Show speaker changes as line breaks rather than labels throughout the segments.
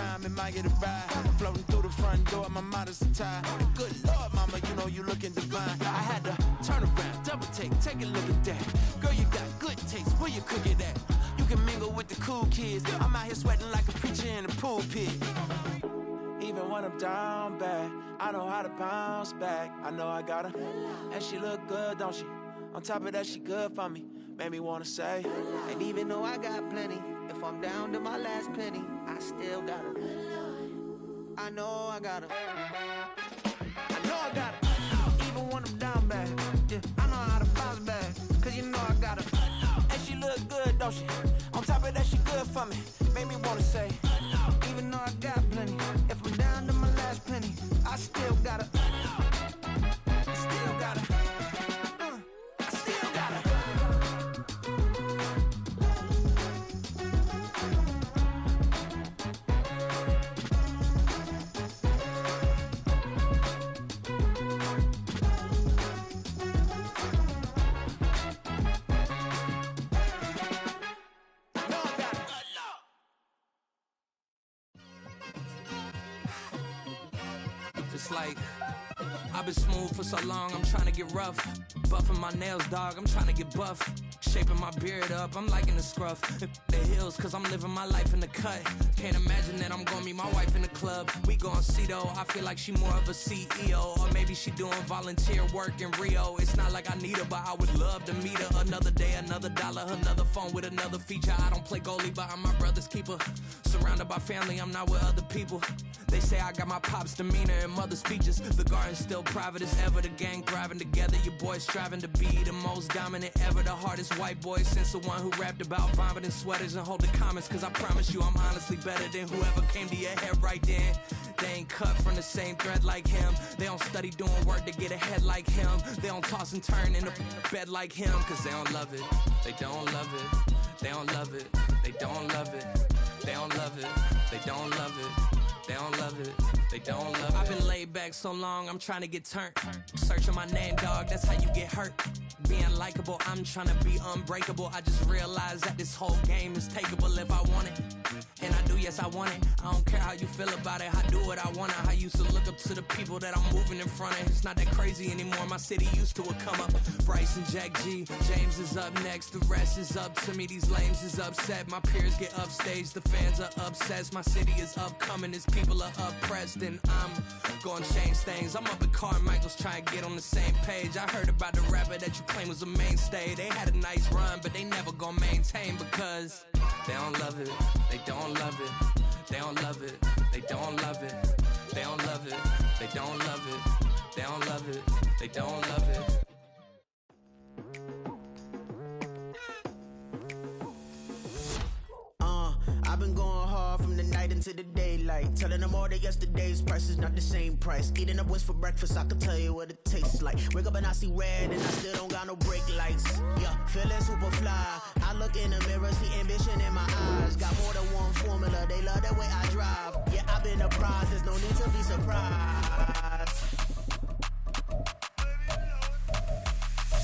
time, it might get a ride. Floating through the front door, my modest attire. Good Lord, mama, you know you looking divine. I had to turn around, double take a look at that. Girl, you got good taste, where you cook it at? You can mingle with the cool kids. I'm out here sweating like a preacher in a pulpit. Even when I'm down bad, I know how to bounce back. I know I got her, and she look good, don't she? On top of that, she good for me. Made me wanna say, and even though I got plenty, if I'm down to my last penny, I still got her. I know I got her. I know I got her. Even when I'm down bad, yeah, I know how to bounce back. Cause you know I got her. And she look good, don't she? On top of that, she good for me. Made me wanna say, even though I got plenty, if I'm down to my last penny, I still got her. I still got her. I still got her. Like, I've been smooth for so long, I'm trying to get rough. Buffing my nails, dog, I'm trying to get buff. Shaping my beard up, I'm liking the scruff. The hills, cause I'm living my life in the cut. Can't imagine that I'm gonna meet my wife in the club. We gon' see though, I feel like she more of a CEO. Or maybe she doing volunteer work in Rio. It's not like I need her, but I would love to meet her. Another day, another dollar, another phone with another feature. I don't play goalie, but I'm my brother's keeper. Surrounded by family, I'm not with other people. They say I got my pop's demeanor and mother's speeches. The garden's still private as ever. The gang thriving together. Your boys striving to be the most dominant ever. The hardest white boy since the one who rapped about vomiting sweaters and holding comments. Cause I promise you I'm honestly better than whoever came to your head right then. They ain't cut from the same thread like him. They don't study doing work to get ahead like him. They don't toss and turn in the bed like him. Cause they don't love it. They don't love it. They don't love it. They don't love it. They don't love it. They don't love it. They don't love it, they don't love it. I've been laid back so long, I'm trying to get turned. Searching my name, dog, that's how you get hurt. Being likable, I'm trying to be unbreakable. I just realized that this whole game is takeable if I want it. And I do, yes, I want it. I don't care how you feel about it, I do what I want. I used to look up to the people that I'm moving in front of. It's not that crazy anymore, my city used to come up. Bryce and Jack G, James is up next. The rest is up to me, these lames is upset. My peers get upstage, the fans are obsessed. My city is upcoming, its people are oppressed. And I'm gonna change things. I'm up at Carmichael's trying to get on the same page. I heard about the rapper that you claim was a mainstay. They had a nice run, but they never gonna maintain because they don't love it. They don't love it. They don't love it. They don't love it. They don't love it. They don't love it. They don't love it. They don't love it. I've been going hard from the night into the daylight. Telling them all that yesterday's price is not the same price. Eating up what's for breakfast, I can tell you what it tastes like. Wake up and I see red and I still don't got no brake lights. Yeah, feeling super fly. I look in the mirror, see ambition in my eyes. Got more than one formula, they love the way I drive. Yeah, I've been a prize, there's no need to be surprised.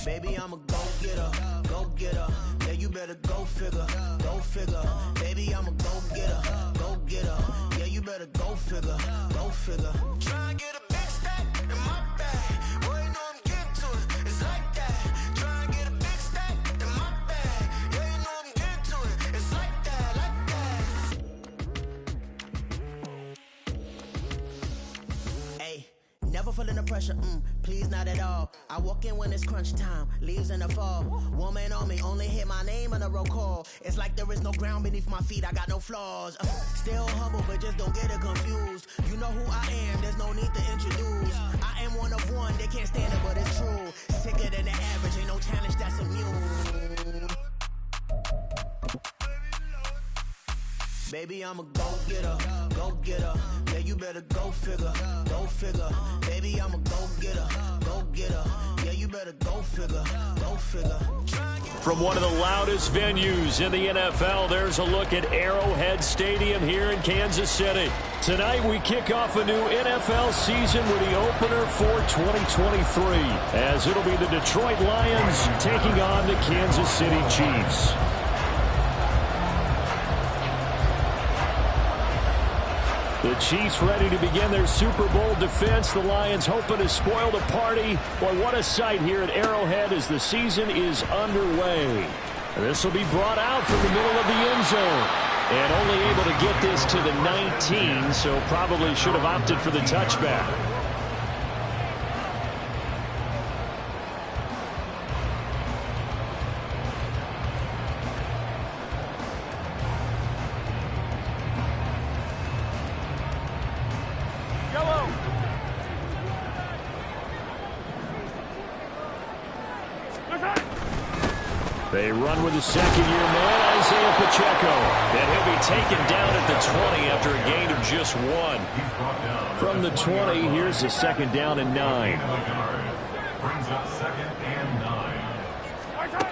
Baby, I'm a go-getter, go-getter. Yeah, you better go figure, go figure. Baby, I'm a go-getter, go-getter. Yeah, you better go figure, go figure. Try and get a big stack in my bag. Boy, you know I'm getting to it, it's like that. Try and get a big stack in my bag. Yeah, you know I'm getting to it, it's like that, like that. Hey, never feeling the pressure, please not at all. I walk in when it's crunch time, leaves in the fall. Woman on me, only hit my name on a roll call. It's like there is no ground beneath my feet, I got no flaws. Still humble, but just don't get it confused. You know who I am, there's no need to introduce. I am one of one, they can't stand it, but it's true. Sicker than the average, ain't no challenge that's immune. Baby, I'm a go-getter, go-getter. Yeah, you better go figure, go figure. Baby, I'm a go-getter, go-getter. Yeah, you better go figure, go figure.
From one of the loudest venues in the NFL, there's a look at Arrowhead Stadium here in Kansas City. Tonight, we kick off a new NFL season with the opener for 2023, as it'll be the Detroit Lions taking on the Kansas City Chiefs. The Chiefs ready to begin their Super Bowl defense. The Lions hoping to spoil the party. Boy, what a sight here at Arrowhead as the season is underway. This will be brought out from the middle of the end zone. And only able to get this to the 19, so probably should have opted for the touchback. They run with the second-year man, Isaiah Pacheco. And he'll be taken down at the 20 after a gain of just 1. From the 20, here's the second down and 9.
Brings up second and 9.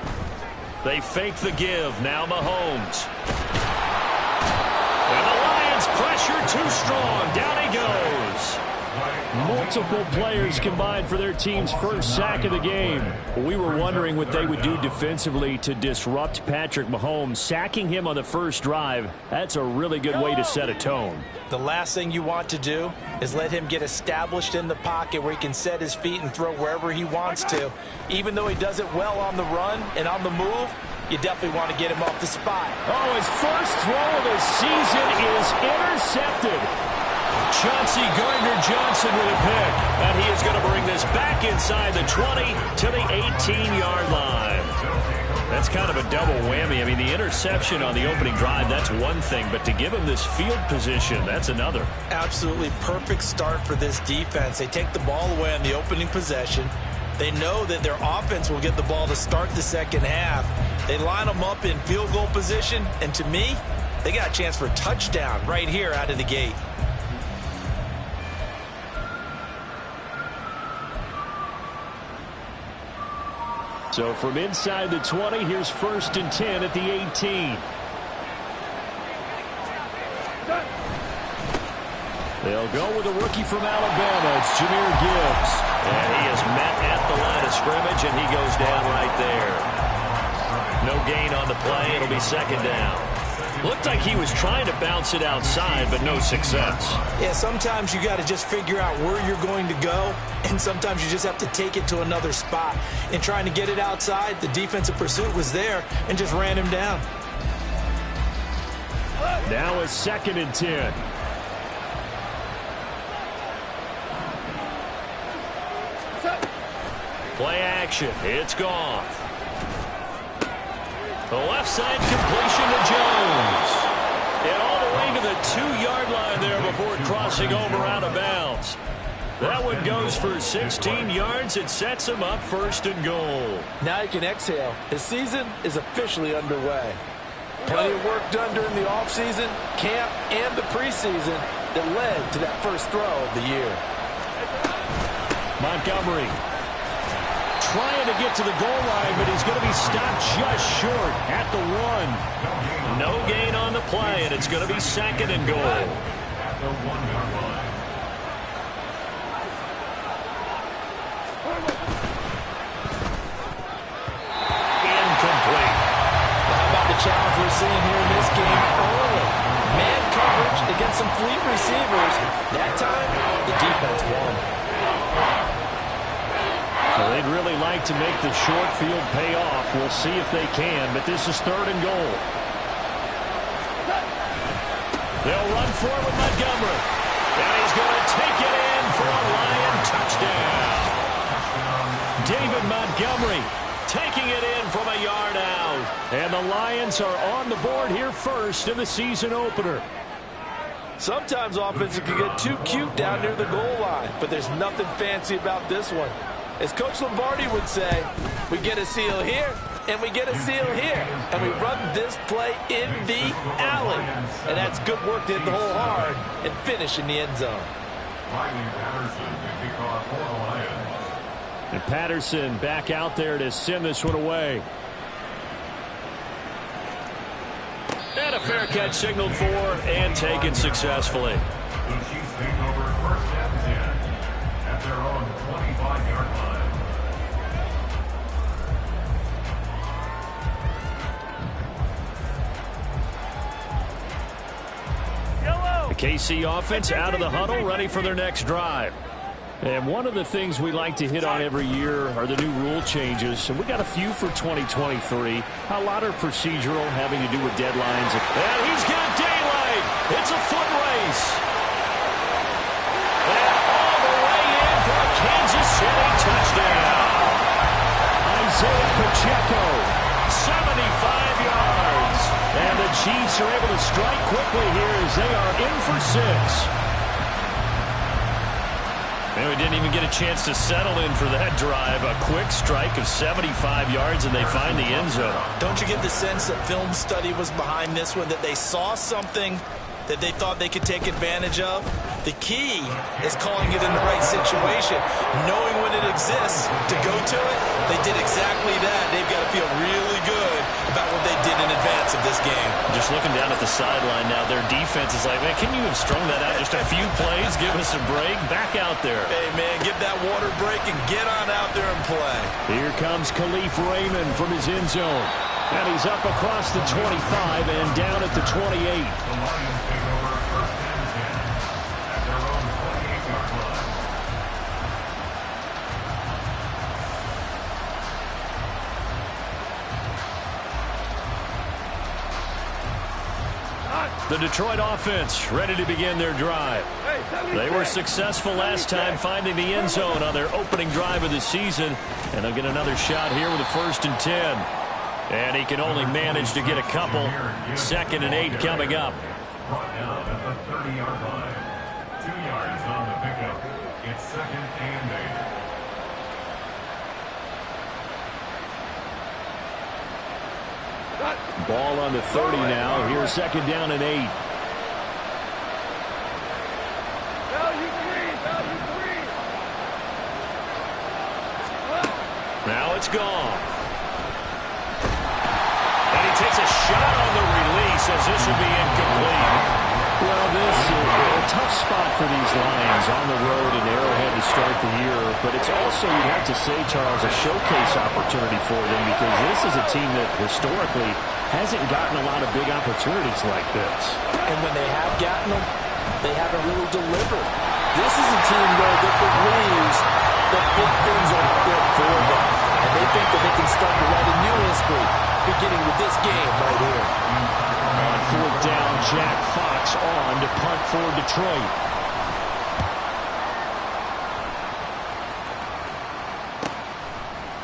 They fake the give. Now Mahomes. And the Lions pressure too strong. Down he goes. Multiple players combined for their team's first sack of the game. We were wondering what they would do defensively to disrupt Patrick Mahomes. Sacking him on the first drive, that's a really good way to set a tone.
The last thing you want to do is let him get established in the pocket where he can set his feet and throw wherever he wants to. Even though he does it well on the run and on the move, you definitely want to get him off the spot.
Oh, his first throw of the season is intercepted. Chauncey Gardner-Johnson with a pick. And he is going to bring this back inside the 20 to the 18-yard line. That's kind of a double whammy. I mean, the interception on the opening drive, that's one thing. But to give him this field position, that's another.
Absolutely perfect start for this defense. They take the ball away on the opening possession. They know that their offense will get the ball to start the second half. They line them up in field goal position. And to me, they got a chance for a touchdown right here out of the gate.
So from inside the 20, here's 1st and 10 at the 18. They'll go with a rookie from Alabama. It's Jahmyr Gibbs. And he is met at the line of scrimmage, and he goes down right there. No gain on the play. It'll be second down. Looked like he was trying to bounce it outside, but no success.
Yeah, sometimes you got to just figure out where you're going to go, and sometimes you just have to take it to another spot. In trying to get it outside, the defensive pursuit was there and just ran him down.
Now it's 2nd and 10. Play action. It's Goff. The left side completion to Jones. And all the way to the 2-yard line there before crossing over out of bounds. That one goes for 16 yards. It sets him up 1st and goal.
Now you can exhale. His season is officially underway. Plenty of work done during the offseason, camp, and the preseason that led to that first throw of the year.
Montgomery trying to get to the goal line, but he's going to be stopped just short at the 1. No gain on the play, and it's going to be 2nd and goal.
At the 1-yard line.
Incomplete.
How about the challenge we're seeing here in this game early? Man coverage against some fleet receivers. That time, the defense won.
Well, they'd really like to make the short field pay off. We'll see if they can, but this is 3rd and goal. They'll run forward with Montgomery. And he's going to take it in for a Lion touchdown. David Montgomery taking it in from a yard out. And the Lions are on the board here first in the season opener.
Sometimes offenses can get too cute down near the goal line, but there's nothing fancy about this one. As Coach Lombardi would say, we get a seal here, and we get a seal here. And we run this play in the alley. And that's good work to hit the hole hard and finish in the end zone.
And Patterson back out there to send this one away. And a fair catch signaled for and taken successfully.
The Chiefs take over 1st and 10 at their own 25-yard line.
The KC offense out of the huddle, ready for their next drive. And one of the things we like to hit on every year are the new rule changes. And we got a few for 2023. A lot are procedural, having to do with deadlines. And he's got daylight. It's a foot race. And all the way in for a Kansas City touchdown. Isaiah Pacheco, 75 yards. And the Chiefs are able to strike quickly here as they are in for 6. And we didn't even get a chance to settle in for that drive. A quick strike of 75 yards, and they find the end zone.
Don't you get the sense that film study was behind this one, that they saw something that they thought they could take advantage of? The key is calling it in the right situation, knowing when it exists to go to it. They did exactly that. They've got to feel really good about what they did in advance of this game.
Just looking down at the sideline now, their defense is like, man, can you have strung that out just a few plays? Give us a break. Back out there.
Hey, man, give that water break and get on out there and play.
Here comes Khalif Raymond from his end zone. And he's up across the 25 and down at the 28.
The Lions take over first and 10 at their own 28-yard line.
The Detroit offense ready to begin their drive. They were successful last time finding the end zone on their opening drive of the season. And they'll get another shot here with a 1st and 10. And he can only manage to get a couple. 2nd and 8 coming up.
Brought down at the 30-yard line. 2 yards on the pickup. It's 2nd and 8.
Ball on the 30 now. Here's 2nd down and 8. Now it's gone. And he takes a shot on the release as this will be incomplete. Well, this is a tough spot for these Lions on the road in Arrowhead to start the year. But it's also, you'd have to say, Charles, a showcase opportunity for them because this is a team that historically hasn't gotten a lot of big opportunities like this.
And when they have gotten them, they haven't really delivered. This is a team, though, that believes that big things are out there for them. And they think that they can start to write a new history, beginning with this game right here.
On 4th down, Jack Fox on to punt for Detroit.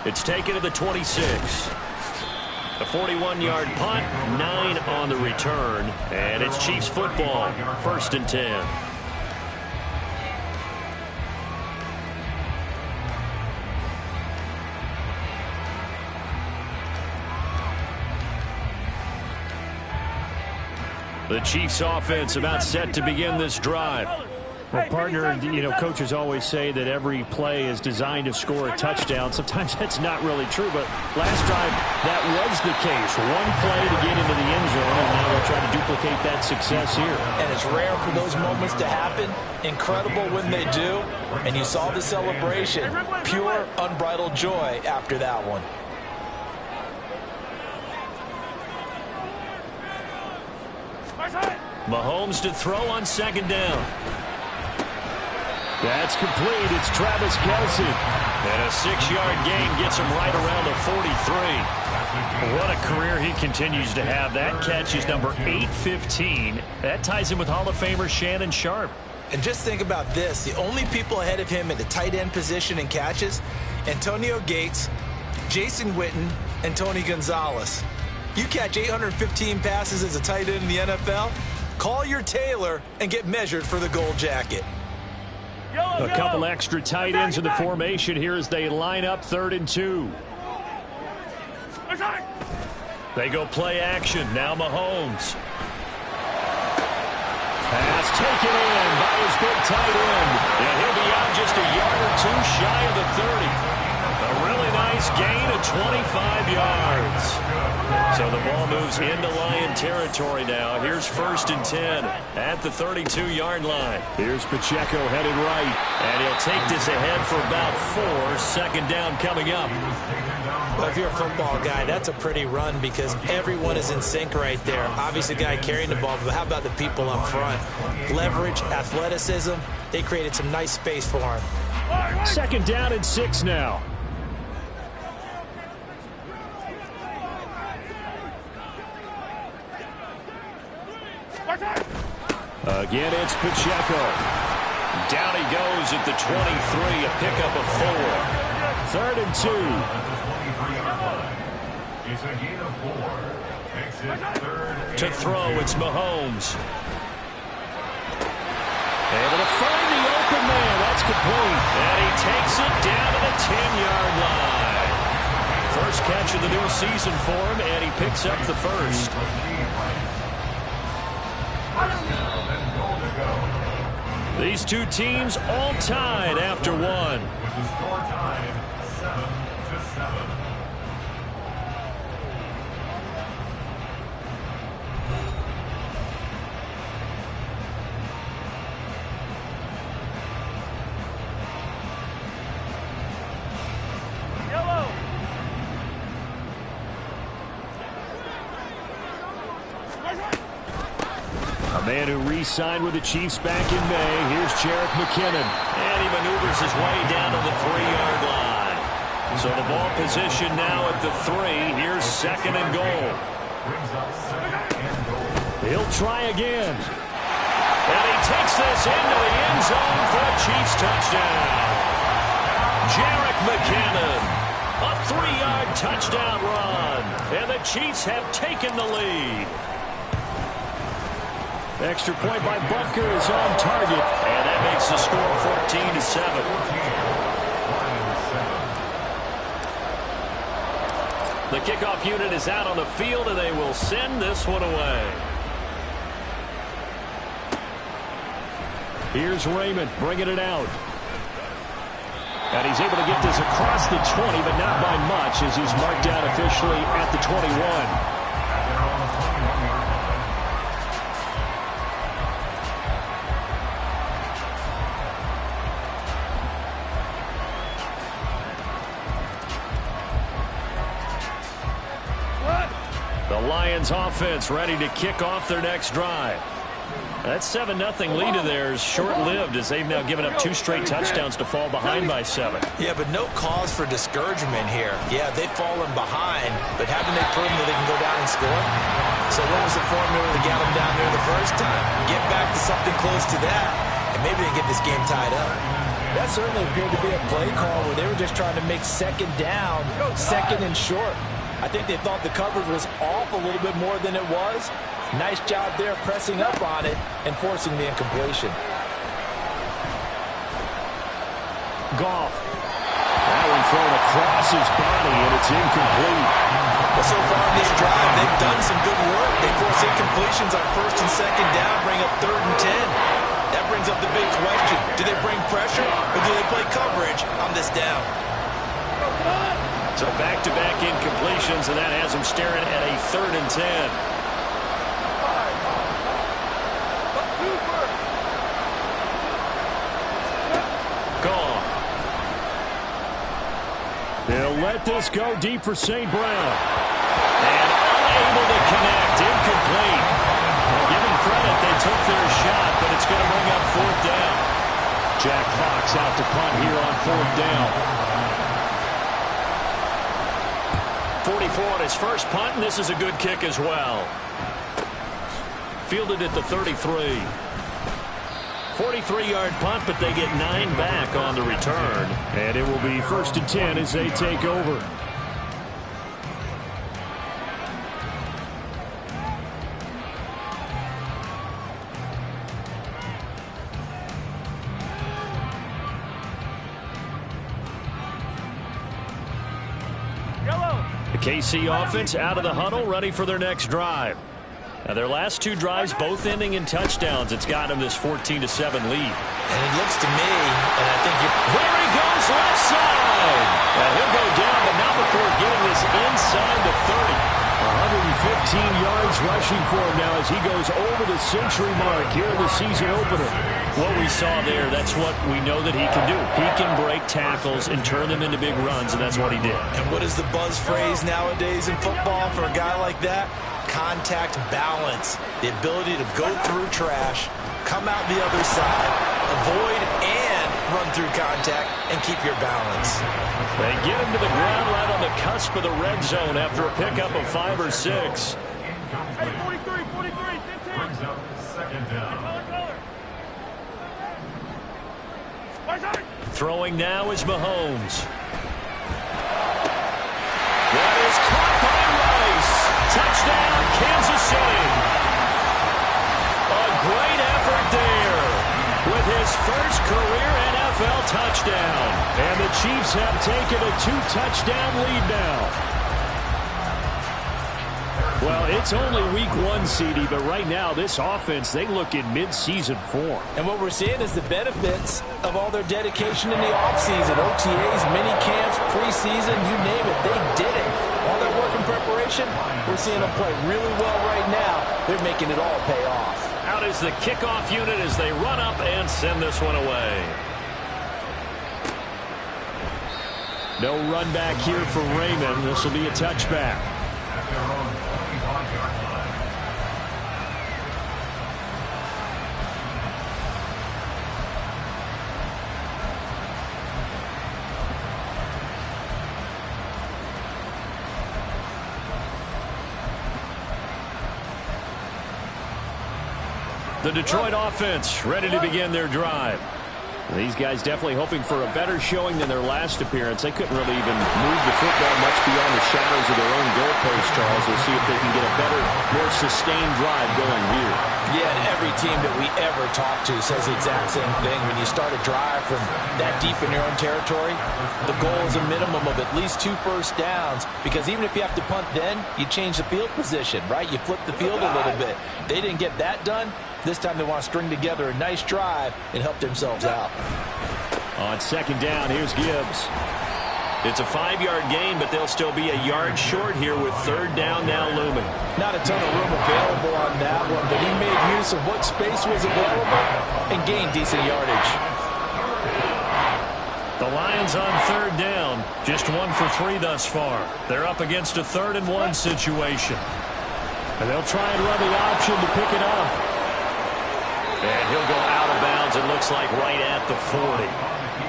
It's taken to the 26. A 41-yard punt, 9 on the return, and it's Chiefs football, 1st and 10. The Chiefs offense about set to begin this drive. Well, partner, you know, coaches always say that every play is designed to score a touchdown. Sometimes that's not really true, but last drive, that was the case. One play to get into the end zone, and now they'll try to duplicate that success here.
And it's rare for those moments to happen. Incredible when they do. And you saw the celebration. Pure, unbridled joy after that one.
Mahomes to throw on 2nd down. That's complete. It's Travis Kelce. And a 6-yard gain gets him right around the 43. What a career he continues to have. That catch is number 815. That ties him with Hall of Famer Shannon Sharpe.
And just think about this. The only people ahead of him at the tight end position in catches, Antonio Gates, Jason Witten, and Tony Gonzalez. You catch 815 passes as a tight end in the NFL, call your tailor and get measured for the gold jacket.
A couple extra tight ends in the formation here as they line up 3rd and 2. They go play action. Now Mahomes. Pass taken in by his big tight end. And he'll be out just a yard or 2 shy of the 30. A really nice gain of 25 yards. So the ball moves into Lion territory now. Here's 1st and 10 at the 32-yard line. Here's Pacheco headed right. And he'll take this ahead for about 4. 2nd down coming up.
Well, if you're a football guy, that's a pretty run because everyone is in sync right there. Obviously, the guy carrying the ball, but how about the people up front? Leverage, athleticism, they created some nice space for him.
2nd down and 6 now. Again, it's Pacheco. Down he goes at the 23, a pickup of 4. 3rd and 2.
It's a gain of 4. Makes it 3rd
To throw, it's Mahomes. Able to find the open man. That's complete. And he takes it down to the 10-yard line. First catch of the new season for him, and he picks up the first. These two teams all tied after one.
With the score tied 7-7.
A man who re-signed with the Chiefs back in May. Here's Jerick McKinnon. And he maneuvers his way down to the 3-yard line. So the ball position now at the 3. Here's 2nd and goal. He'll try again. And he takes this into the end zone for a Chiefs touchdown. Jerick McKinnon. A 3-yard touchdown run. And the Chiefs have taken the lead. Extra point by Butker is on target, and that makes the score 14-7. The kickoff unit is out on the field, and they will send this one away. Here's Raymond bringing it out. And he's able to get this across the 20, but not by much, as he's marked down officially at the 21. The Lions offense ready to kick off their next drive. That 7-0 lead of theirs short-lived as they've now given up 2 straight touchdowns to fall behind by 7.
Yeah, but no cause for discouragement here. Yeah, they've fallen behind, but haven't they proven that they can go down and score? So what was the formula to get them down there the first time? Get back to something close to that, and maybe they get this game tied up. That certainly appeared to be a play call where they were just trying to make 2nd down, 2nd and short. I think they thought the coverage was off a little bit more than it was. Nice job there pressing up on it and forcing the incompletion.
Goff. That one thrown across his body, and it's incomplete.
Well, so far in this drive, they've done some good work. They force incompletions on 1st and 2nd down, bring up 3rd and 10. That brings up the big question. Do they bring pressure, or do they play coverage on this down?
So back-to-back incompletions, and that has him staring at a 3rd and 10. Gone. They'll let this go deep for St. Brown. And unable to connect. Incomplete. Well, give them credit. They took their shot, but it's going to bring up 4th down. Jack Fox out to punt here on 4th down. 44 on his first punt, and this is a good kick as well. Fielded at the 33. 43-yard punt, but they get 9 back on the return. And it will be 1st and 10 as they take over. KC offense out of the huddle, ready for their next drive. Now, their last 2 drives, both ending in touchdowns. It's got them this 14-7 lead.
And it looks to me, and I think
there he goes, left side. Now, he'll go down, but not before getting this inside the 30. 115 yards rushing for him now as he goes over the century mark here in the season opener.
What we saw there, that's what we know that he can do. He can break tackles and turn them into big runs, and that's what he did.
And what is the buzz phrase nowadays in football for a guy like that? Contact balance. The ability to go through trash, come out the other side, avoid and run through contact, and keep your balance.
They get him to the ground right on the cusp of the red zone after a pickup of 5 or 6.
Hey, 43, 15. Brings up second down.
Throwing now is Mahomes. That is caught by Rice. Touchdown, Kansas City. A great effort there with his first career NFL touchdown. And the Chiefs have taken a 2-touchdown lead now. Well, it's only week 1, CD, but right now this offense, they look in mid-season form.
And what we're seeing is the benefits of all their dedication in the offseason. OTAs, mini camps, preseason, you name it, they did it. All their work in preparation, we're seeing them play really well right now. They're making it all pay off.
Out is the kickoff unit as they run up and send this one away. No run back here for Raymond. This will be a touchback.
At their own 25-yard line.
The Detroit offense ready to begin their drive. These guys definitely hoping for a better showing than their last appearance. They couldn't really even move the football much beyond the shadows of their own goalpost, Charles. We'll see if they can get a better, more sustained drive going here.
Yeah, and every team that we ever talk to says the exact same thing. When you start a drive from that deep in your own territory, the goal is a minimum of at least 2 first downs, because even if you have to punt then, you change the field position, right? You flip the field a little bit. They didn't get that done. This time they want to string together a nice drive and help themselves out.
On second down, here's Gibbs.
It's a 5-yard gain, but they'll still be a yard short here with third down now looming.
Not a ton of room available on that one, but he made use of what space was available and gained decent yardage.
The Lions on third down, just 1 for 3 thus far. They're up against a 3rd and 1 situation. And they'll try and run the option to pick it up. And he'll go out of bounds, it looks like right at the 40.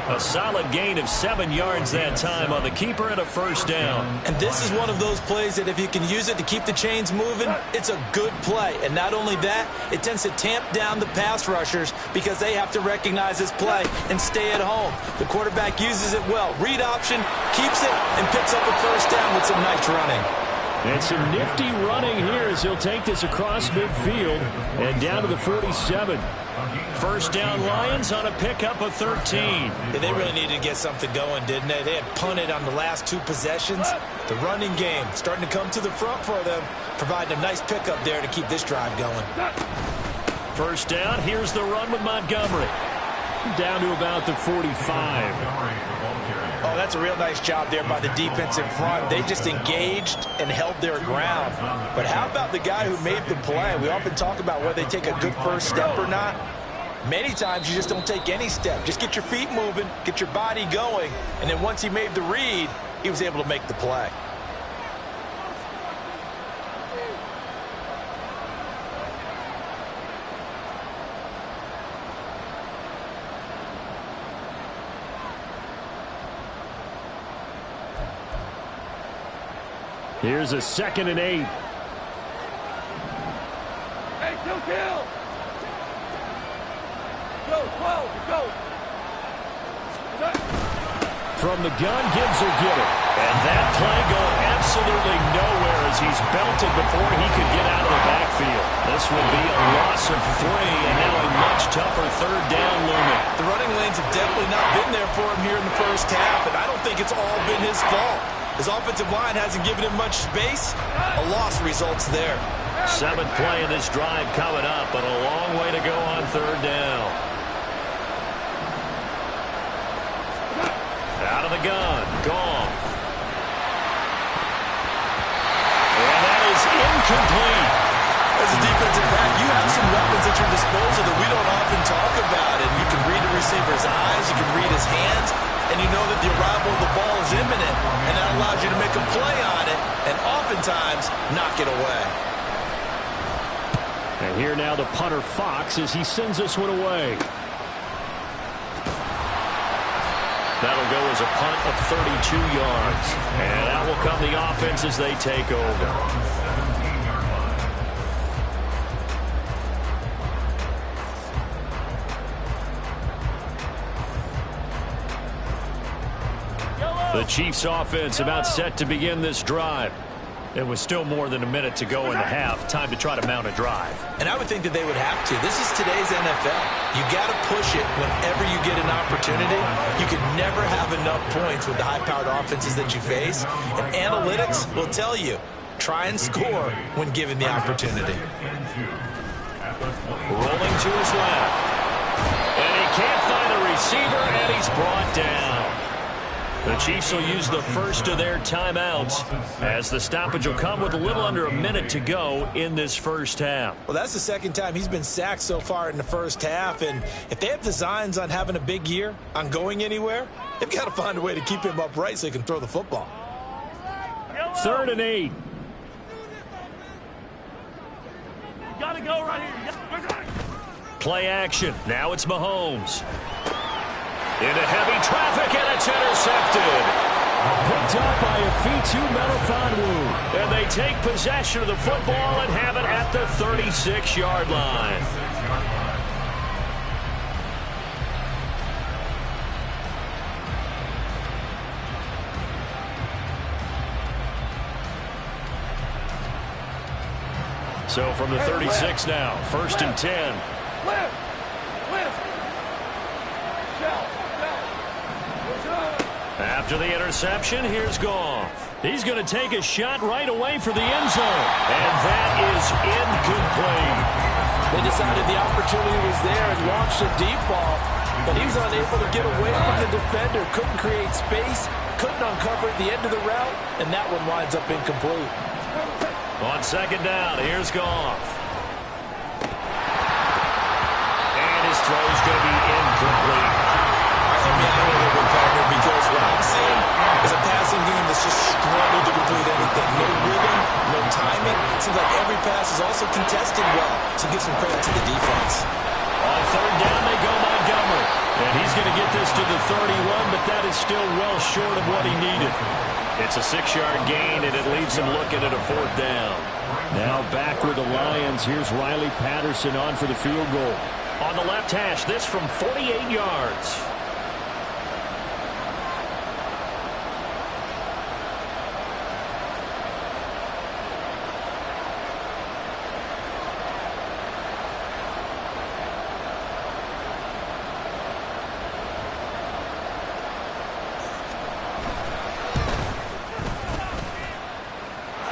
A solid gain of 7 yards that time on the keeper and a first down.
And this is one of those plays that if you can use it to keep the chains moving, it's a good play. And not only that, it tends to tamp down the pass rushers because they have to recognize this play and stay at home. The quarterback uses it well. Read option, keeps it, and picks up a first down with some nice running.
And some nifty running here as he'll take this across midfield and down to the 47. First down Lions on a pickup of 13.
Yeah, they really needed to get something going, didn't they? They had punted on the last 2 possessions. The running game starting to come to the front for them, providing a nice pickup there to keep this drive going.
First down, here's the run with Montgomery. Down to about the 45.
Oh, that's a real nice job there by the defense in front. They just engaged and held their ground. But how about the guy who made the play? We often talk about whether they take a good first step or not. Many times you just don't take any step. Just get your feet moving, get your body going, and then once he made the read, he was able to make the play.
Here's a 2nd and 8.
Hey, kill! Go!
From the gun, Gibbs will get it. And that play going absolutely nowhere as he's belted before he could get out of the backfield. This will be a loss of 3 and now a much tougher third down looming.
The running lanes have definitely not been there for him here in the first half, and I don't think it's all been his fault. His offensive line hasn't given him much space. A loss results there.
7th play of this drive coming up, but a long way to go on third down. Out of the gun, Goff. And that
incomplete.
As a defensive back, you have some weapons at your disposal that we don't often talk about. And you can read the receiver's eyes, you can read his hands, and you know that the arrival of the ball is imminent. And that allows you to make a play on it and oftentimes knock it away.
And here now the punter Fox as he sends this one away.
That'll go as a punt of 32 yards. And out will come the offense as they take over. The Chiefs offense about set to begin this drive. It was still more than a minute to go in the half. Time to try to mount a drive.
And I would think that they would have to. This is today's NFL. You got to push it whenever you get an opportunity. You can never have enough points with the high-powered offenses that you face. And analytics will tell you, try and score when given the opportunity.
Rolling to his left. And he can't find the receiver, and he's brought down. The Chiefs will use the first of their timeouts as the stoppage will come with a little under a minute to go in this first half.
Well, that's the second time he's been sacked so far in the first half. And if they have designs on having a big year, on going anywhere, they've got to find a way to keep him upright so he can throw the football.
3rd and 8.
You got to go right here.
Play action. Now it's Mahomes. Into heavy traffic, and it's intercepted.
Picked up by Afitu Melifonwu.
And they take possession of the football and have it at the 36-yard line. So from the 36 now, 1st and 10. After the interception, here's Goff. He's going to take a shot right away for the end zone. And that is incomplete.
They decided the opportunity was there and launched a deep ball, but he was unable to get away from the defender, couldn't create space, couldn't uncover at the end of the route, and that one winds up incomplete.
On 2nd down, here's Goff. And his throw is going to be incomplete.
Help me out a little bit, partner, because what I'm seeing is a passing game that's just struggled to complete anything. No rhythm, no timing. Seems like every pass is also contested well, so give some credit to the defense.
On 3rd down, they go Montgomery. And he's going to get this to the 31, but that is still well short of what he needed. It's a 6-yard gain, and it leaves him looking at a 4th down.
Now back with the Lions. Here's Riley Patterson on for the field goal.
On the left hash, this from 48 yards.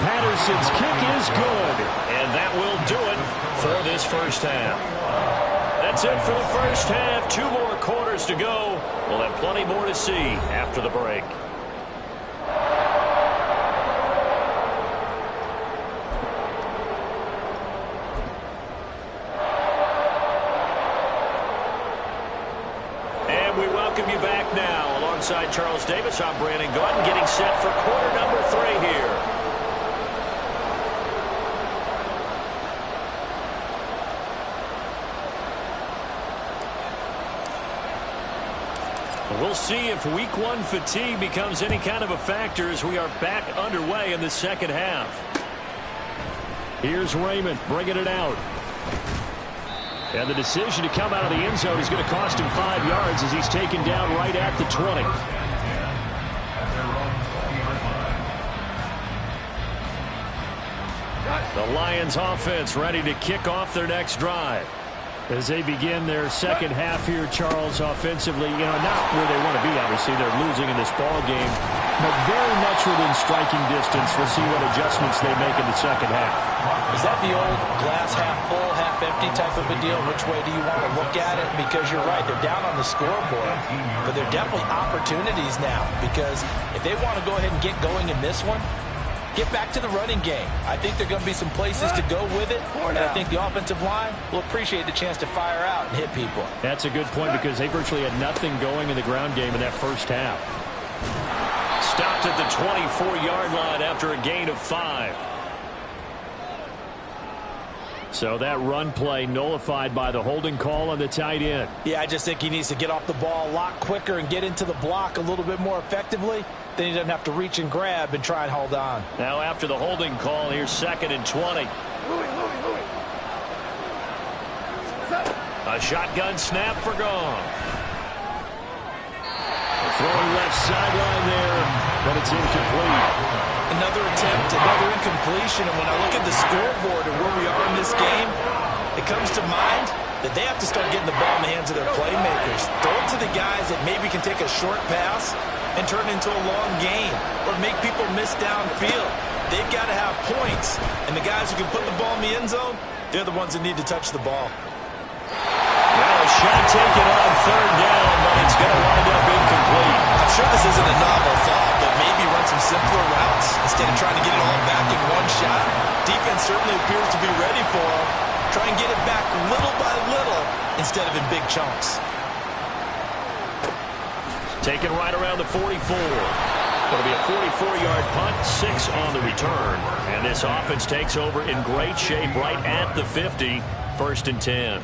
Patterson's kick is good.
And that will do it for this first half. That's it for the first half. 2 more quarters to go. We'll have plenty more to see after the break. And we welcome you back now. Alongside Charles Davis, I'm Brandon Gaudin, getting set for quarter number 3 here. We'll see if week 1 fatigue becomes any kind of a factor as we are back underway in the second half.
Here's Raymond bringing it out. And the decision to come out of the end zone is going to cost him 5 yards as he's taken down right at the 20.
The Lions offense ready to kick off their next drive.
As they begin their second half here, Charles, offensively, not where they want to be, obviously. They're losing in this ball game, but very much within striking distance. We'll see what adjustments they make in the second half.
Is that the old glass half full, half empty type of a deal? Which way do you want to look at it? Because you're right, they're down on the scoreboard, but they're definitely opportunities now, because if they want to go ahead and get going in this one, get back to the running game. I think there are going to be some places to go with it, and I think the offensive line will appreciate the chance to fire out and hit people.
That's a good point because they virtually had nothing going in the ground game in that first half. Stopped at the 24-yard line after a gain of 5. So that run play nullified by the holding call on the tight end.
Yeah, I just think he needs to get off the ball a lot quicker and get into the block a little bit more effectively. Then he doesn't have to reach and grab and try and hold on.
Now after the holding call, here's 2nd and 20. A shotgun snap for Goff. Throwing left sideline there, but it's incomplete.
Another attempt, another incompletion, and when I look at the scoreboard and where we are in this game, it comes to mind that they have to start getting the ball in the hands of their playmakers. Throw it to the guys that maybe can take a short pass and turn it into a long game or make people miss downfield. They've got to have points, and the guys who can put the ball in the end zone, they're the ones that need to touch the ball.
Well, a shot taken on 3rd down, but it's going to wind up incomplete.
I'm sure this isn't a novel thought, but maybe run some simpler routes instead of trying to get it all back in one shot. Defense certainly appears to be ready for him. Try and get it back little by little instead of in big chunks.
Taken right around the 44. It'll be a 44-yard punt, 6 on the return. And this offense takes over in great shape right at the 50, 1st and 10.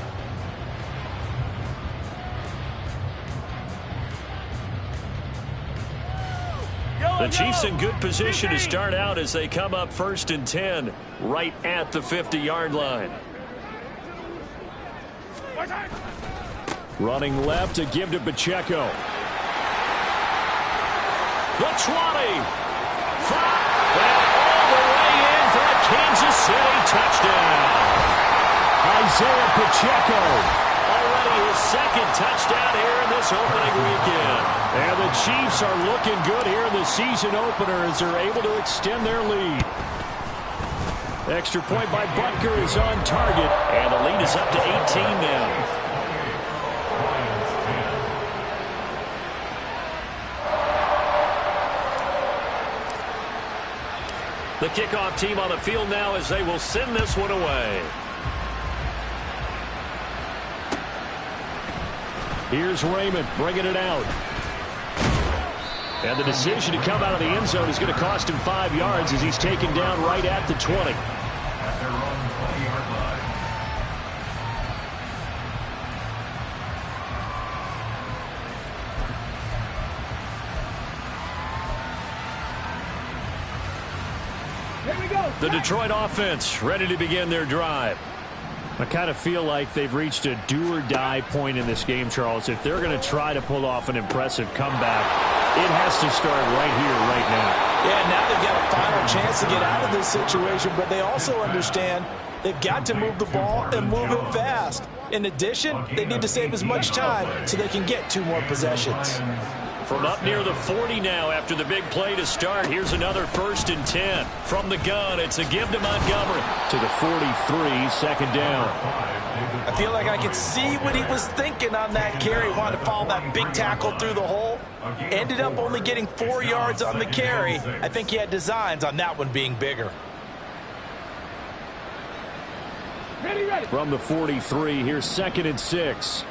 The Chiefs in good position to start out as they come up 1st and 10 right at the 50-yard line. Running left to give to Pacheco. The 20. 5. And all the way in for a Kansas City touchdown. Isaiah Pacheco. Already his 2nd touchdown here in this opening weekend. And the Chiefs are looking good here in the season opener as they're able to extend their lead. Extra point by Butker is on target, and the lead is up to 18 now. The kickoff team on the field now as they will send this one away. Here's Raymond bringing it out. And the decision to come out of the end zone is going to cost him 5 yards as he's taken down right at the 20.
At their own 20-yard line.
The Detroit offense ready to begin their drive. I kind of feel like they've reached a do-or-die point in this game, Charles. If they're going to try to pull off an impressive comeback, it has to start right here, right now.
Yeah, now they've got a final chance to get out of this situation, but they also understand they've got to move the ball and move it fast. In addition, they need to save as much time so they can get 2 more possessions.
From up near the 40 now after the big play to start, here's another 1st and 10. From the gun, it's a give to Montgomery. To the 43, 2nd down.
I feel like I could see what he was thinking on that carry. Wanted to follow that big tackle through the hole. Ended up only getting 4 yards on the carry. I think he had designs on that one being bigger.
From the 43, here's 2nd and 6.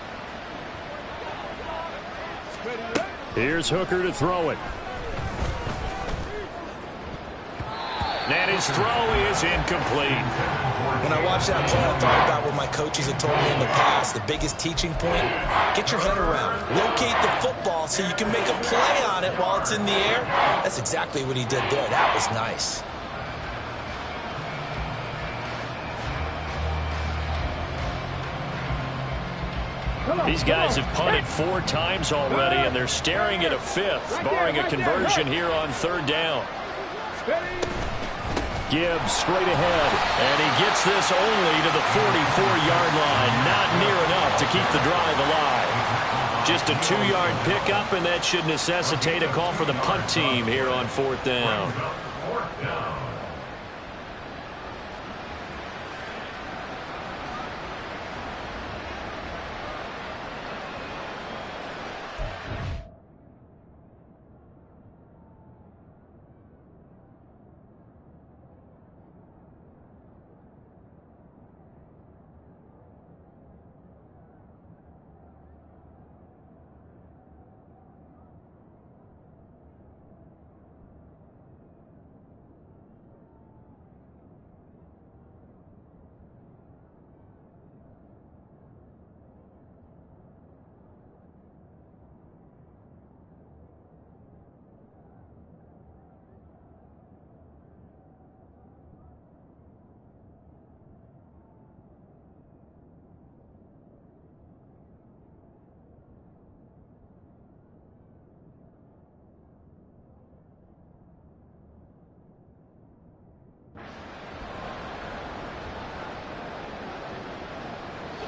Here's Hooker to throw it. And his throw is incomplete.
When I watched that play, I thought about what my coaches had told me in the past. The biggest teaching point, get your head around. Locate the football so you can make a play on it while it's in the air. That's exactly what he did there. That was nice.
These guys have punted 4 times already, and they're staring at a 5th, barring a conversion here on 3rd down. Gibbs straight ahead, and he gets this only to the 44-yard line. Not near enough to keep the drive alive. Just a 2-yard pickup, and that should necessitate a call for the punt team here on 4th down.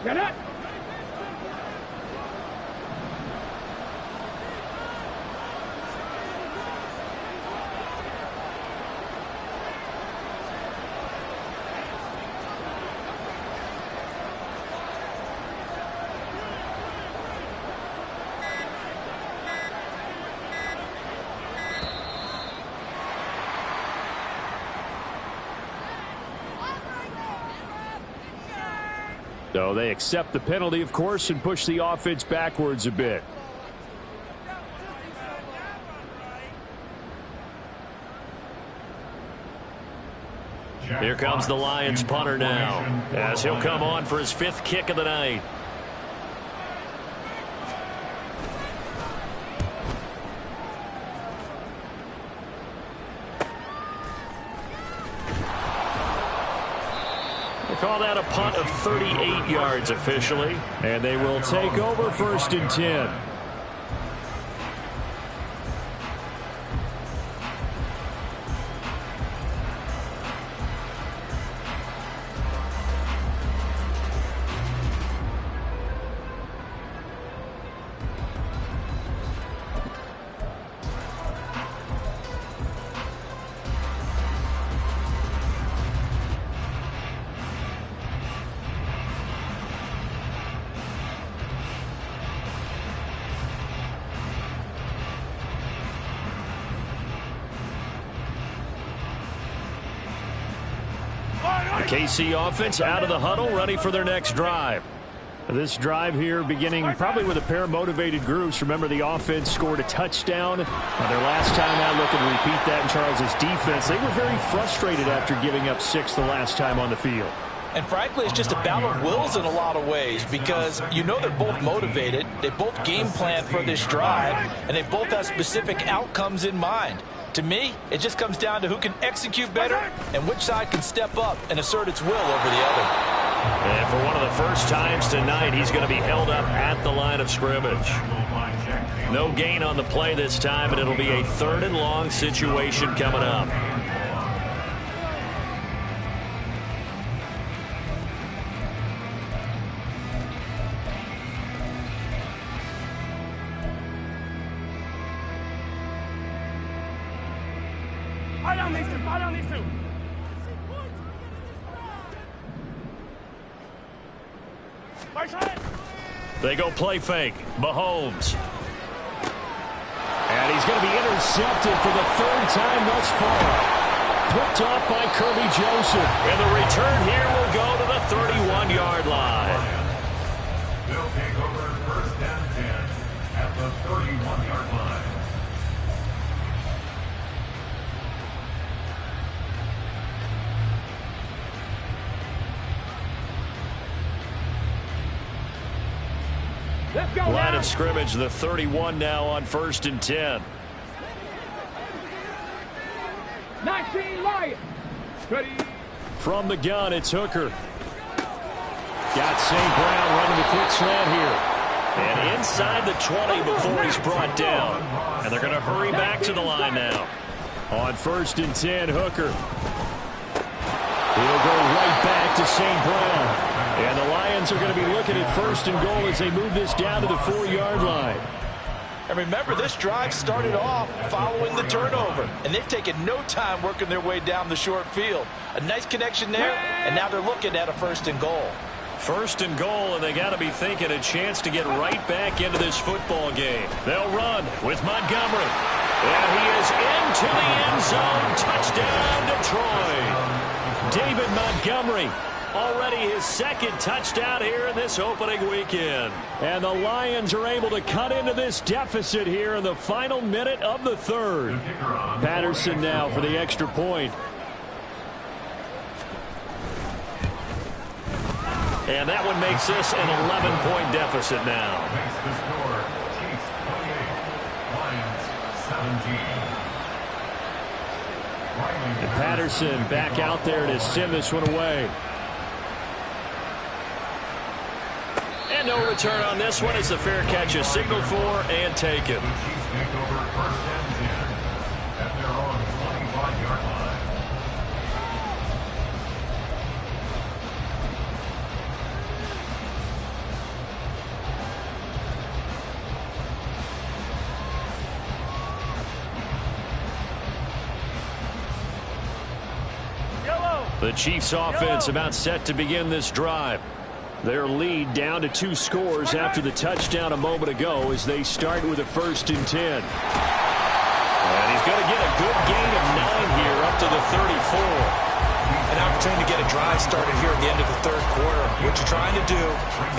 Get it.
So they accept the penalty, of course, and push the offense backwards a bit.
Here comes the Lions punter now, as he'll come on for his 5th kick of the night. Call that a punt of 38 yards officially.
And they will take over 1st and 10.
KC offense out of the huddle, ready for their next drive.
This drive here beginning probably with a pair of motivated groups. Remember, the offense scored a touchdown. Their last time out, looking to repeat that in Charles's defense. They were very frustrated after giving up 6 the last time on the field.
And frankly, it's just a battle of wills in a lot of ways, because you know they're both motivated, they both game plan for this drive, and they both have specific outcomes in mind. To me, it just comes down to who can execute better and which side can step up and assert its will over the other.
And for one of the first times tonight, he's going to be held up at the line of scrimmage. No gain on the play this time, and it'll be a 3rd and long situation coming up.
Fire on these two.
They go play fake. Mahomes.
And he's going to be intercepted for the 3rd time thus far. Picked off by Kirby Joseph.
And the return here will go to the 31-yard line.
They'll take over 1st and 10 at the 31-yard line.
Line of scrimmage, the 31 now on 1st and 10.
19 Lions. Ready.
From the gun, it's Hooker. Got St. Brown running the quick slant here.
And inside the 20 before he's brought down. And they're going to hurry back to the line now.
On 1st and 10, Hooker. He'll go right back to St. Brown. And the Lions are going to be looking at 1st and goal as they move this down to the 4-yard line.
And remember, this drive started off following the turnover, and they've taken no time working their way down the short field. A nice connection there, and now they're looking at a 1st and goal.
1st and goal, and they got to be thinking a chance to get right back into this football game. They'll run with Montgomery. And he is into the end zone. Touchdown, Detroit. David Montgomery. Already his 2nd touchdown here in this opening weekend.
And the Lions are able to cut into this deficit here in the final minute of the 3rd. Patterson now for the extra point.
And that one makes this an 11-point deficit now.
Makes the score Chiefs 28, Lions 17.
And Patterson back out there to send this one away.
And no return on this one as the fair catch is signaled for and taken.
Chiefs take over 1st and 10 at their own 25-yard line.
The Chiefs offense about set to begin this drive. Their lead down to 2 scores after the touchdown a moment ago as they start with a 1st and 10. And he's going to get a good gain of 9 here up to the 34.
An opportunity to get a drive started here at the end of the 3rd quarter. What you're trying to do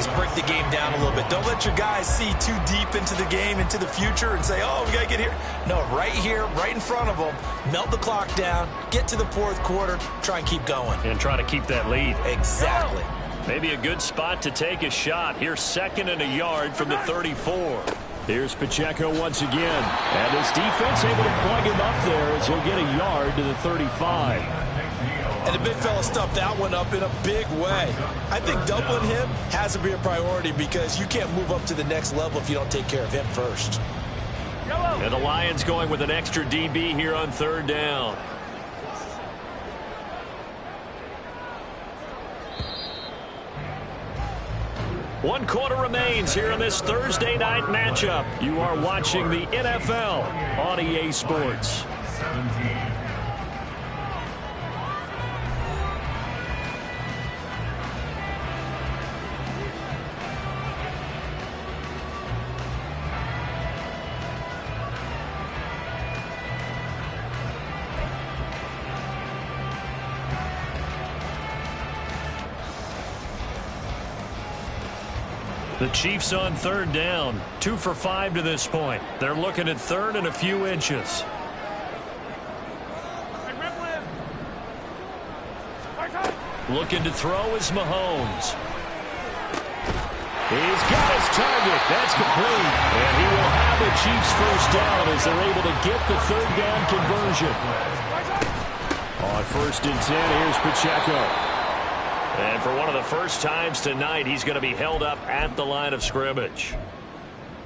is break the game down a little bit. Don't let your guys see too deep into the game, into the future, and say, oh, we got to get here. No, right here, right in front of them, melt the clock down, get to the 4th quarter, try and keep going.
And try to keep that lead.
Exactly.
Maybe a good spot to take a shot. Here's 2nd and a yard from the 34. Here's Pacheco once again. And his defense able to plug him up there as he'll get a yard to the 35.
And the big fella stuffed that one up in a big way. I think doubling him has to be a priority because you can't move up to the next level if you don't take care of him first.
And the Lions going with an extra DB here on 3rd down. One quarter remains here in this Thursday night matchup. You are watching the NFL on EA Sports.
17.
The Chiefs on 3rd down. 2 for 5 to this point. They're looking at 3rd and a few inches. Looking to throw is Mahomes. He's got his target. That's complete. And he will have the Chiefs 1st down as they're able to get the 3rd down conversion. On 1st and 10, here's Pacheco. And for one of the first times tonight, he's going to be held up at the line of scrimmage.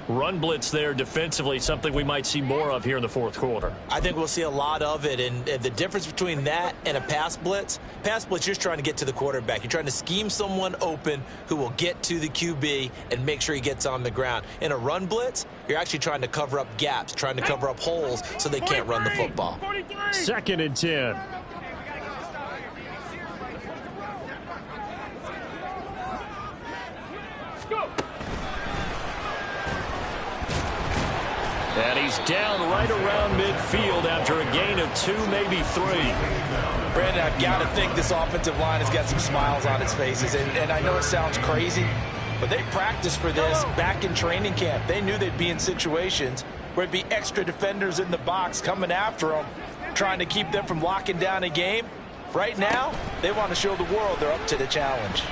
Run blitz there defensively, something we might see more of here in the 4th quarter.
I think we'll see a lot of it, and the difference between that and a pass blitz, you're just trying to get to the quarterback. You're trying to scheme someone open who will get to the QB and make sure he gets on the ground. In a run blitz, you're actually trying to cover up gaps, trying to cover up holes so they can't run the football.
2nd and 10. And he's down right around midfield after a gain of 2, maybe 3.
Brandon, I've got to think this offensive line has got some smiles on its faces. And I know it sounds crazy, but they practiced for this back in training camp. They knew they'd be in situations where it'd be extra defenders in the box coming after them, trying to keep them from locking down a game. Right now, they want to show the world they're up to the challenge.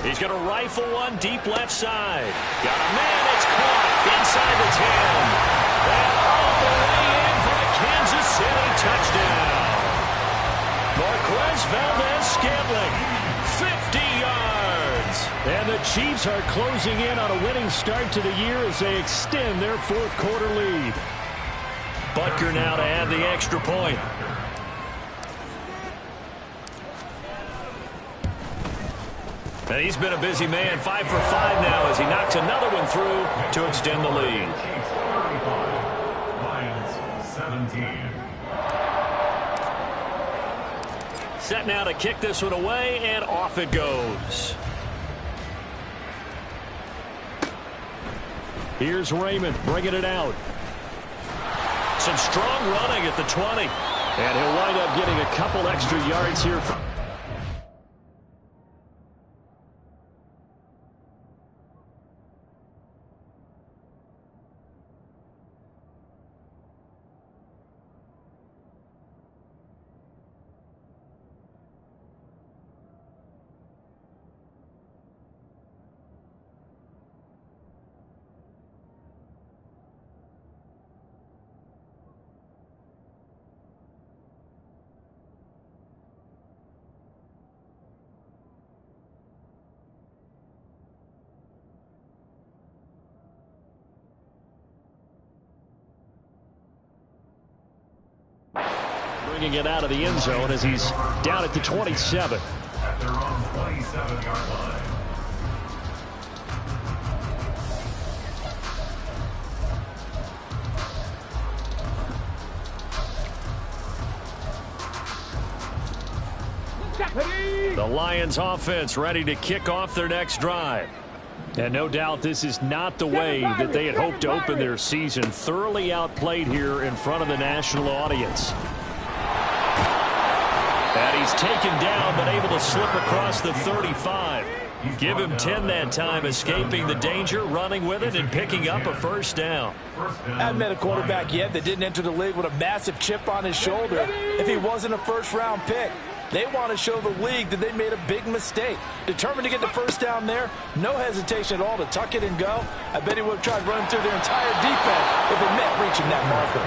He's going to rifle one deep left side. Got a man. It's caught inside the 10. And all the way in for a Kansas City touchdown. Marquez Valdez-Scantling, 50 yards. And the Chiefs are closing in on a winning start to the year as they extend their 4th quarter lead. Butker now to add the extra point. And he's been a busy man, 5 for 5 now as he knocks another one through to extend the lead.
Lions 17.
Set now to kick this one away, and off it goes. Here's Raymond bringing it out. Some strong running at the 20. And he'll wind up getting a couple extra yards here. Bringing it out of the end zone as he's down at the 27.
At their own 27-yard line.
The Lions offense ready to kick off their next drive. And no doubt this is not the way that they had hoped to open their season. Thoroughly outplayed here in front of the national audience. And he's taken down, but able to slip across the 35. Give him 10 that time, escaping the danger, running with it, and picking up a first down.
I haven't met a quarterback yet that didn't enter the league with a massive chip on his shoulder if he wasn't a first-round pick. They want to show the league that they made a big mistake. Determined to get the first down there, no hesitation at all to tuck it and go. I bet he would have tried running through their entire defense if it meant reaching that marker.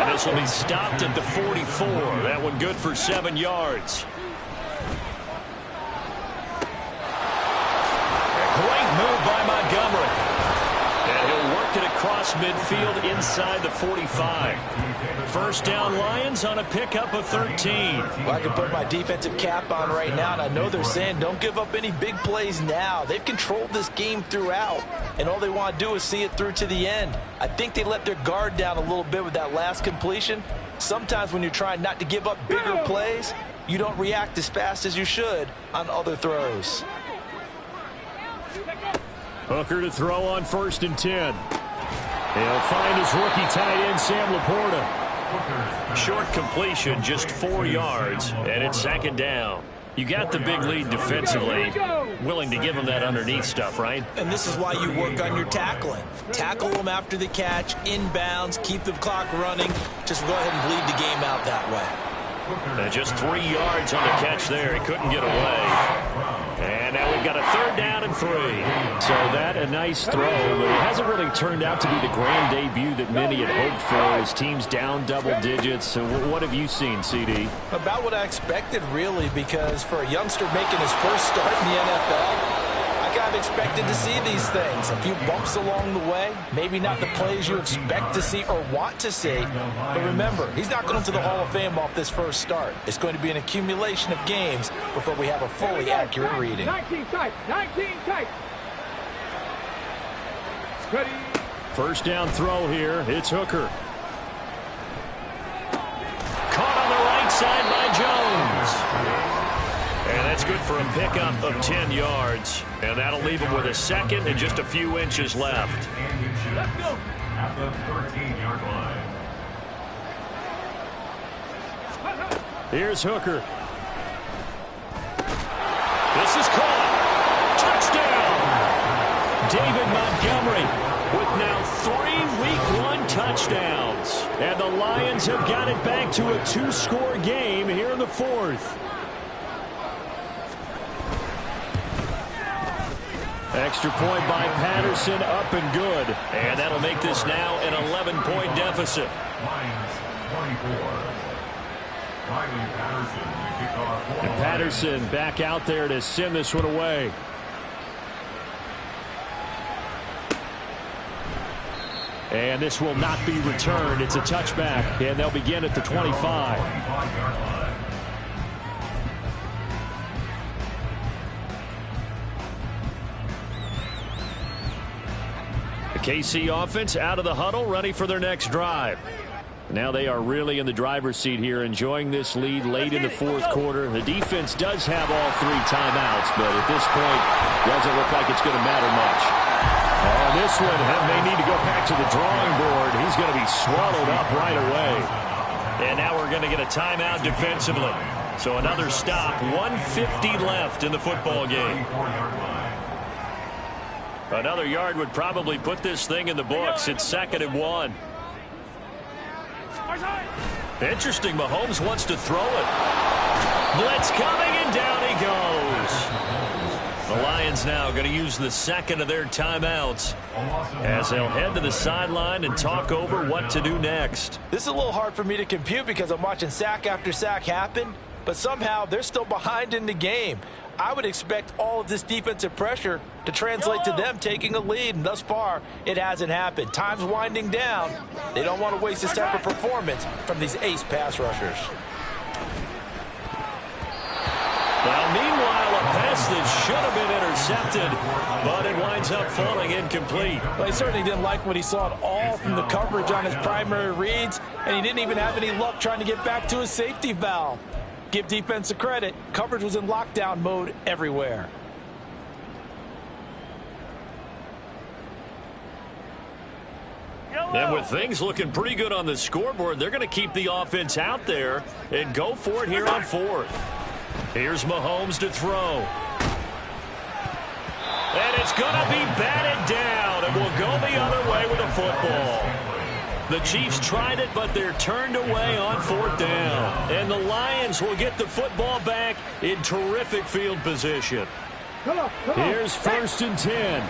And this will be stopped at the 44. That one good for 7 yards. Great move by Montgomery. And he'll work it across midfield inside the 45. First down Lions on a pickup of 13.
Well, I can put my defensive cap on right now, and I know they're saying don't give up any big plays now. They've controlled this game throughout, and all they want to do is see it through to the end. I think they let their guard down a little bit with that last completion. Sometimes when you're trying not to give up bigger plays, you don't react as fast as you should on other throws.
Hooker to throw on 1st and 10. He'll find his rookie tight end, Sam Laporta. Short completion, just 4 yards, and it's 2nd down. You got the big lead defensively. Willing to give him that underneath stuff, right?
And this is why you work on your tackling. Tackle them after the catch, inbounds, keep the clock running. Just go ahead and bleed the game out that way.
And just 3 yards on the catch there. He couldn't get away. And now we've got a 3rd down and 3. So that a nice throw, but it hasn't really turned out to be the grand debut that many had hoped for. His team's down double digits. So what have you seen, CD?
About what I expected, really, because for a youngster making his first start in the NFL, I kind of expected to see these things. A few bumps along the way, maybe not the plays you expect to see or want to see. But remember, he's not going to the Hall of Fame off this first start. It's going to be an accumulation of games before we have a fully accurate reading.
19 tight, 19 tight. Ready.
First down throw here. It's Hooker. Caught on the right side by Jones. And that's good for a pickup of 10 yards. And that'll leave him with a 2nd and just a few inches left.
Let's go.
At the 13-yard line.
Here's Hooker. This is caught. Touchdown! David Montgomery with now 3 Week 1 touchdowns. And the Lions have got it back to a 2-score game here in the 4th. Extra point by Patterson, up and good. And that'll make this now an 11-point deficit.
Lions 24. Riley Patterson to kick off.
And Patterson back out there to send this one away. And this will not be returned. It's a touchback, and they'll begin at the 25. The KC offense out of the huddle, ready for their next drive. Now they are really in the driver's seat here, enjoying this lead late in the 4th quarter. The defense does have all 3 timeouts, but at this point, doesn't look like it's going to matter much. On this one, may need to go back to the drawing board. He's going to be swallowed up right away. And now we're going to get a timeout defensively. So another stop, 1:50 left in the football game. Another yard would probably put this thing in the books. It's 2nd and 1. Interesting, Mahomes wants to throw it. Blitz coming, and down he goes. The Lions now going to use the 2nd of their timeouts as they'll head to the sideline and talk over what to do next.
This is a little hard for me to compute because I'm watching sack after sack happen, but somehow they're still behind in the game. I would expect all of this defensive pressure to translate to them taking a lead, and thus far, it hasn't happened. Time's winding down. They don't want to waste this type of performance from these ace pass rushers.
Well, meanwhile, a pass that should have been intercepted, but it winds up falling incomplete.
Well, he certainly didn't like what he saw at all from the coverage on his primary reads, and he didn't even have any luck trying to get back to his safety valve. give defense the credit. Coverage was in lockdown mode everywhere.
And with things looking pretty good on the scoreboard, they're going to keep the offense out there and go for it here on fourth. Here's Mahomes to throw. And it's going to be batted down, and will go the other way with the football. The Chiefs tried it, but they're turned away on fourth down. And the Lions will get the football back in terrific field position.
Here's 1st and 10.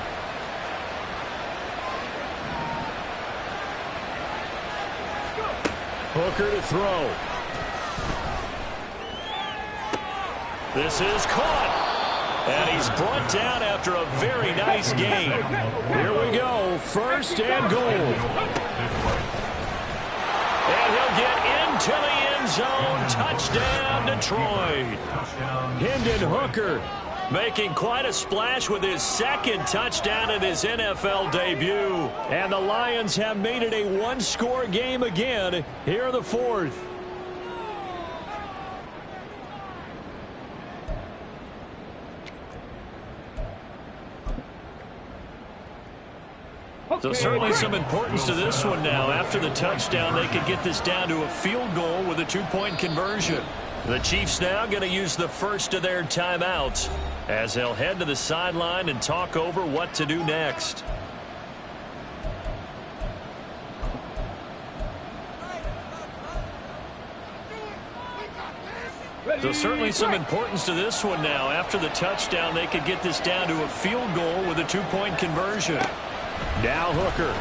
Hooker to throw.
This is caught. And he's brought down after a very nice game.
Here we go. 1st and goal.
And he'll get into the end zone. Touchdown, Detroit.
Hendon Hooker
making quite a splash with his 2nd touchdown in his NFL debut.
And the Lions have made it a one-score game again here in the 4th.
So certainly some importance to this one now. After the touchdown, they could get this down to a field goal with a 2-point conversion. The Chiefs now going to use the first of their timeouts as they'll head to the sideline and talk over what to do next. So certainly some importance to this one now. After the touchdown, they could get this down to a field goal with a 2-point conversion.
Now Hooker.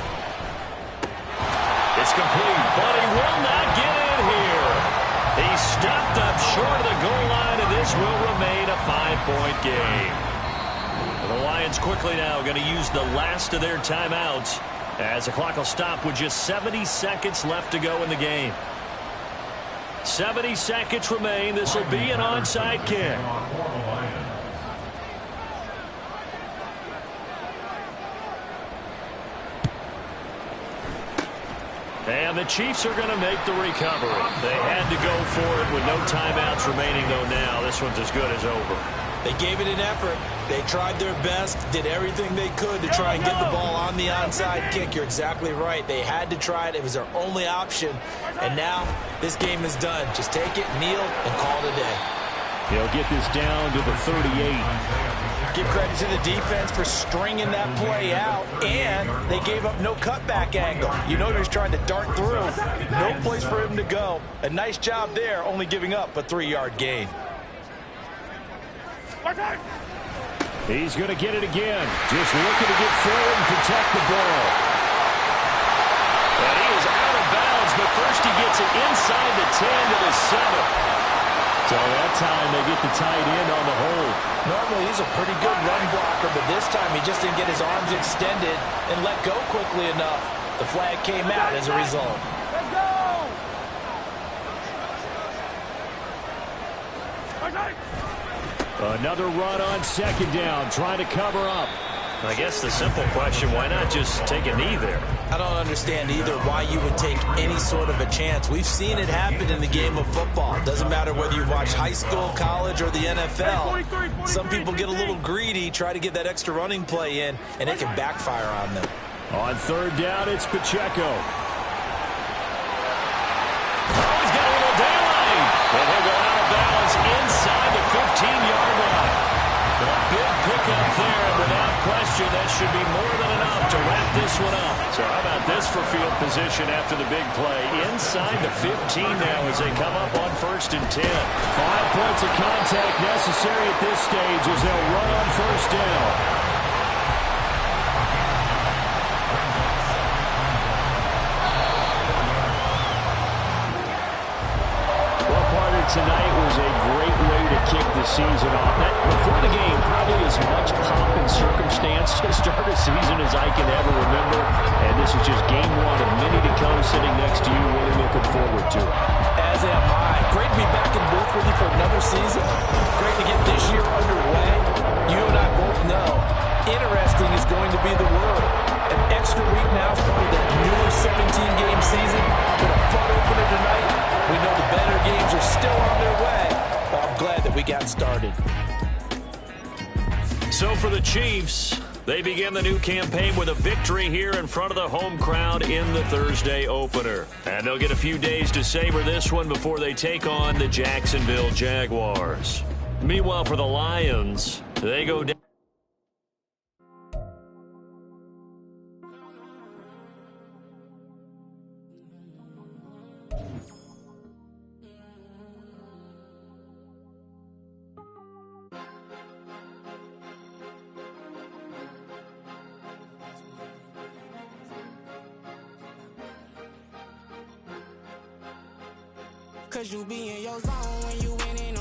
It's complete, but he will not get in here. He stopped up short of the goal line, and this will remain a 5-point game. The Lions quickly now going to use the last of their timeouts as the clock will stop with just 70 seconds left to go in the game. 70 seconds remain. This will be an onside kick. And the Chiefs are going to make the recovery. They had to go for it with no timeouts remaining, though now this one's as good as over.
They gave it an effort. They tried their best, did everything they could to try and get the ball on the onside kick. You're exactly right. They had to try it. It was their only option. And now this game is done. Just take it, kneel, and call it a day.
He'll get this down to the 38.
Give credit to the defense for stringing that play out, and they gave up no cutback angle. You know he was trying to dart through. No place for him to go. A nice job there, only giving up a 3-yard gain.
He's going to get it again. Just looking to get forward and protect the ball.
And he is out of bounds, but first he gets it inside the 10 to the 7.
So that time they get the tight end on the hold.
Normally he's a pretty good run blocker, but this time he just didn't get his arms extended and let go quickly enough. The flag came out as a result.
Let's go!
Another run on 2nd down, trying to cover up.
I guess the simple question, why not just take a knee there?
I don't understand either why you would take any sort of a chance. We've seen it happen in the game of football. Doesn't matter whether you watch high school, college, or the NFL. Some people get a little greedy, try to get that extra running play in, and it can backfire on them.
On 3rd down, it's Pacheco.
Oh, he's got a little daylight. And he'll go out of bounds inside the 15-yard line. A big pickup there, and without question, that should be more than enough to wrap this one up. So how about this for field position after the big play? Inside the 15 now as they come up on 1st and 10.
5 points of contact necessary at this stage as they'll run on 1st down. Well, partner, tonight was a great way to kick the season off. Before the game, probably as much pomp and circumstance to start a season as I can ever remember. And this is just game 1 of many to come sitting next to you. Really looking forward to it.
As am I. Great to be back in booth with you for another season. Great to get this year underway. You and I both know interesting is going to be the word. An extra week now is part of that newer 17-game season. With a fun opener tonight. We know the better games are still on their way. we got started.
So for the Chiefs, they begin the new campaign with a victory here in front of the home crowd in the Thursday opener. And they'll get a few days to savor this one before they take on the Jacksonville Jaguars. Meanwhile, for the Lions, they go down.
Cause you be in your zone when you winning.